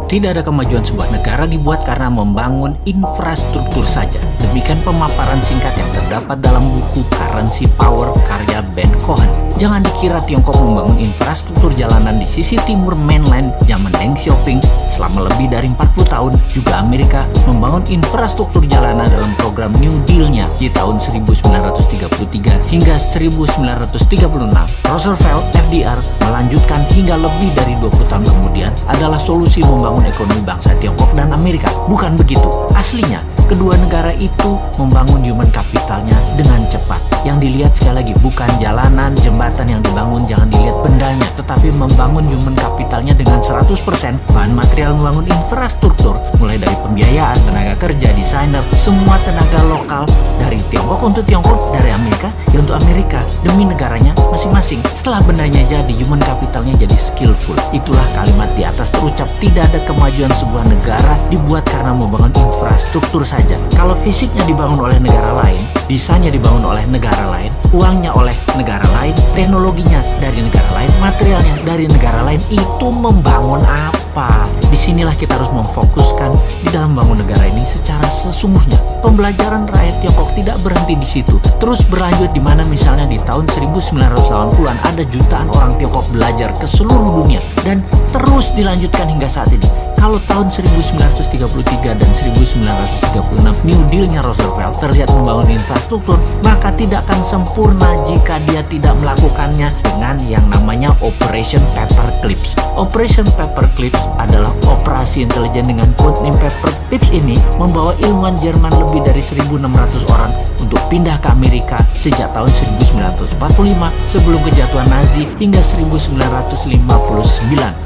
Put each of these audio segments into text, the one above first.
Tidak ada kemajuan sebuah negara dibuat karena membangun infrastruktur saja. Demikian pemaparan singkat yang terdapat dalam buku Currency Power karya Ben Cohen. Jangan dikira Tiongkok membangun infrastruktur jalanan di sisi timur mainland zaman Deng Xiaoping selama lebih dari 40 tahun. Juga Amerika membangun infrastruktur jalanan dalam program New Deal-nya di tahun 1933 hingga 1936. Roosevelt FDR melanjutkan hingga lebih dari 20 tahun kemudian adalah solusi membangun ekonomi bangsa Tiongkok dan Amerika. Bukan begitu. Aslinya, kedua negara itu membangun human capitalnya dengan cepat. Yang dilihat sekali lagi bukan jalanan, jembatan yang dibangun, jangan dilihat bendanya, tetapi membangun human capitalnya dengan 100%. Bahan material membangun infrastruktur, mulai dari pembiayaan, tenaga kerja, desainer, semua tenaga lokal dari Tiongkok untuk Tiongkok, dari Amerika ya untuk Amerika, demi negaranya masing-masing. Setelah bendanya jadi, human capitalnya jadi skillful. Itulah kalimat di atas terucap, tidak ada kemajuan sebuah negara dibuat karena membangun infrastruktur saja. Kalau fisiknya dibangun oleh negara lain, desainnya dibangun oleh negara lain, uangnya oleh negara lain, teknologinya dari negara lain, materialnya dari negara lain, itu membangun apa? Disinilah kita harus memfokuskan di dalam membangun negara ini secara sesungguhnya. Pembelajaran rakyat Tiongkok tidak berhenti di situ, terus berlanjut di mana misalnya di tahun 1980-an ada jutaan orang Tiongkok belajar ke seluruh dunia dan terus dilanjutkan hingga saat ini. Kalau tahun 1933 dan 1936 New Deal-nya Roosevelt terlihat membangun infrastruktur, maka tidak akan sempurna jika dia tidak melakukannya dengan yang namanya Operation Paperclips. Operation Paperclips adalah operasi intelijen dengan codename Paperclips. Ini membawa ilmuwan Jerman lebih dari 1.600 orang untuk pindah ke Amerika sejak tahun 1945 sebelum kejatuhan Nazi hingga 1959.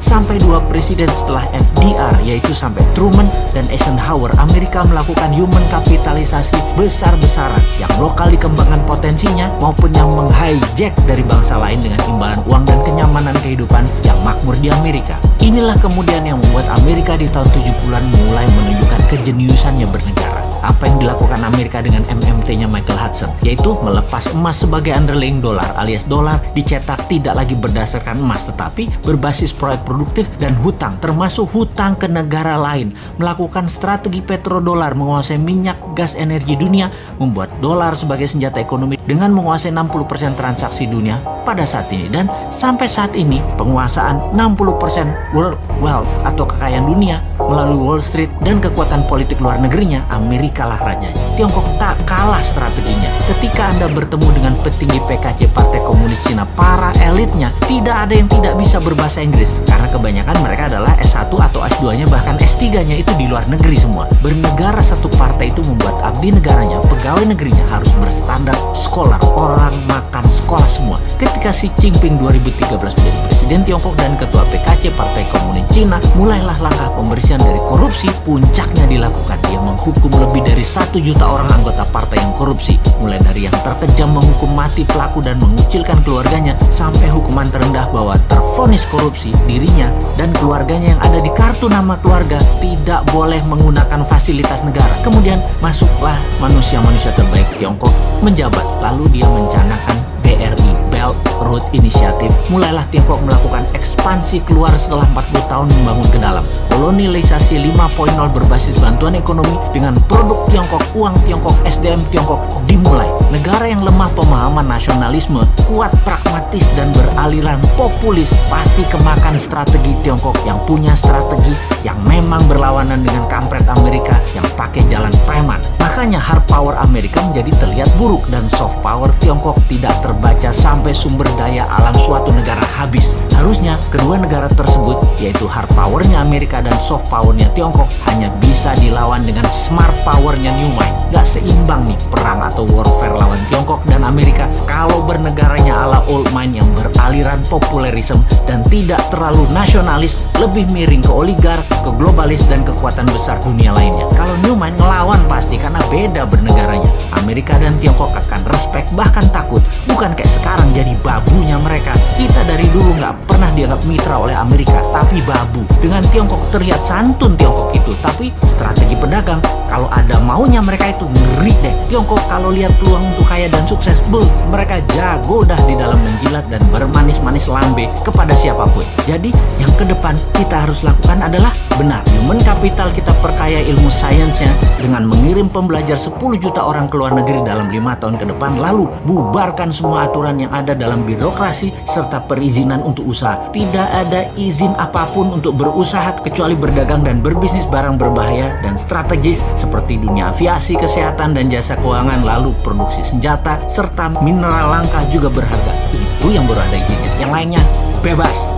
Sampai dua presiden setelah FDR, yaitu sampai Truman dan Eisenhower, Amerika melakukan human kapitalisasi besar-besaran yang lokal dikembangkan potensinya maupun yang menghijack dari bangsa lain dengan imbalan uang dan kenyamanan kehidupan yang makmur di Amerika. Inilah kemudian yang membuat Amerika di tahun 70-an mulai menunjukkan kejeniusannya bernegara. Apa yang dilakukan Amerika dengan MMT-nya Michael Hudson, yaitu melepas emas sebagai underlying dolar, alias dolar dicetak tidak lagi berdasarkan emas tetapi berbasis proyek produktif dan hutang, termasuk hutang ke negara lain. Melakukan strategi petrodolar, menguasai minyak, gas, energi dunia, membuat dolar sebagai senjata ekonomi dengan menguasai 60% transaksi dunia pada saat ini. Dan sampai saat ini penguasaan 60% world wealth atau kekayaan dunia melalui Wall Street dan kekuatan politik luar negerinya, Amerika lah rajanya. Tiongkok tak kalah strateginya. Ketika Anda bertemu dengan petinggi PKC Partai Komunis Cina, para elitnya, tidak ada yang tidak bisa berbahasa Inggris karena kebanyakan mereka adalah S1 atau S2-nya, bahkan S3-nya itu di luar negeri semua. Bernegara satu partai itu membuat abdi negaranya, pegawai negerinya harus berstandar scholar, orang makan sekolah semua. Ketika Xi Jinping 2013 menjadi presiden Tiongkok dan ketua PKC Partai Komunis Cina, mulailah langkah pembersihan dari korupsi. Puncaknya dilakukan, dia menghukum lebih dari 1 juta orang anggota partai yang korupsi, mulai dari yang terkejam menghukum mati pelaku dan mengucilkan keluarganya, sampai hukuman terendah bahwa tervonis korupsi dirinya dan keluarganya yang ada di kartu nama keluarga tidak boleh menggunakan fasilitas negara. Kemudian masuklah manusia-manusia terbaik Tiongkok menjabat, lalu dia mencanangkan BRI, Belt Road Initiative. Mulailah Tiongkok melakukan ekspansi keluar setelah 40 tahun membangun ke dalam. Kolonialisasi 5.0 berbasis bantuan ekonomi dengan produk Tiongkok, uang Tiongkok, SDM Tiongkok dimulai. Negara yang lemah pemahaman nasionalisme, kuat pragmatis dan beraliran populis, pasti kemakan strategi Tiongkok yang punya strategi yang memang berlawanan dengan kampret Amerika yang pakai jalan preman. Makanya hard power Amerika menjadi terlihat buruk dan soft power Tiongkok tidak terbaca sampai sumber daya alam suatu negara habis. Harusnya kedua negara tersebut, yaitu hard powernya Amerika dan soft powernya Tiongkok, hanya bisa dilawan dengan smart powernya New Mind. Gak seimbang nih perang atau warfare lawan Tiongkok dan Amerika kalau bernegaranya ala old mind yang beraliran populerisme dan tidak terlalu nasionalis, lebih miring ke oligar, ke globalis dan kekuatan besar dunia lainnya. Kalau New Mind ngelawan pasti karena beda bernegaranya. Amerika dan Tiongkok akan respect bahkan takut, bukan kayak sekarang jadi babunya mereka. Kita dari dulu nggak pernah dianggap dianggap mitra oleh Amerika, tapi babu. Dengan Tiongkok terlihat santun Tiongkok itu, tapi strategi pedagang, kalau ada maunya mereka itu ngeri deh. Tiongkok kalau lihat peluang untuk kaya dan sukses, mereka jago dah di dalam menjilat dan bermanis-manis lambe kepada siapapun. Jadi yang ke depan kita harus lakukan adalah benar, human capital kita perkaya ilmu sainsnya dengan mengirim pembelajar 10 juta orang ke luar negeri dalam 5 tahun ke depan, lalu bubarkan semua aturan yang ada dalam birokrasi serta perizinan untuk usaha. Tidak ada izin apapun untuk berusaha kecuali berdagang dan berbisnis barang berbahaya dan strategis seperti dunia aviasi, kesehatan dan jasa keuangan, lalu produksi senjata serta mineral langka juga berharga. Itu yang baru ada izinnya. Yang lainnya bebas.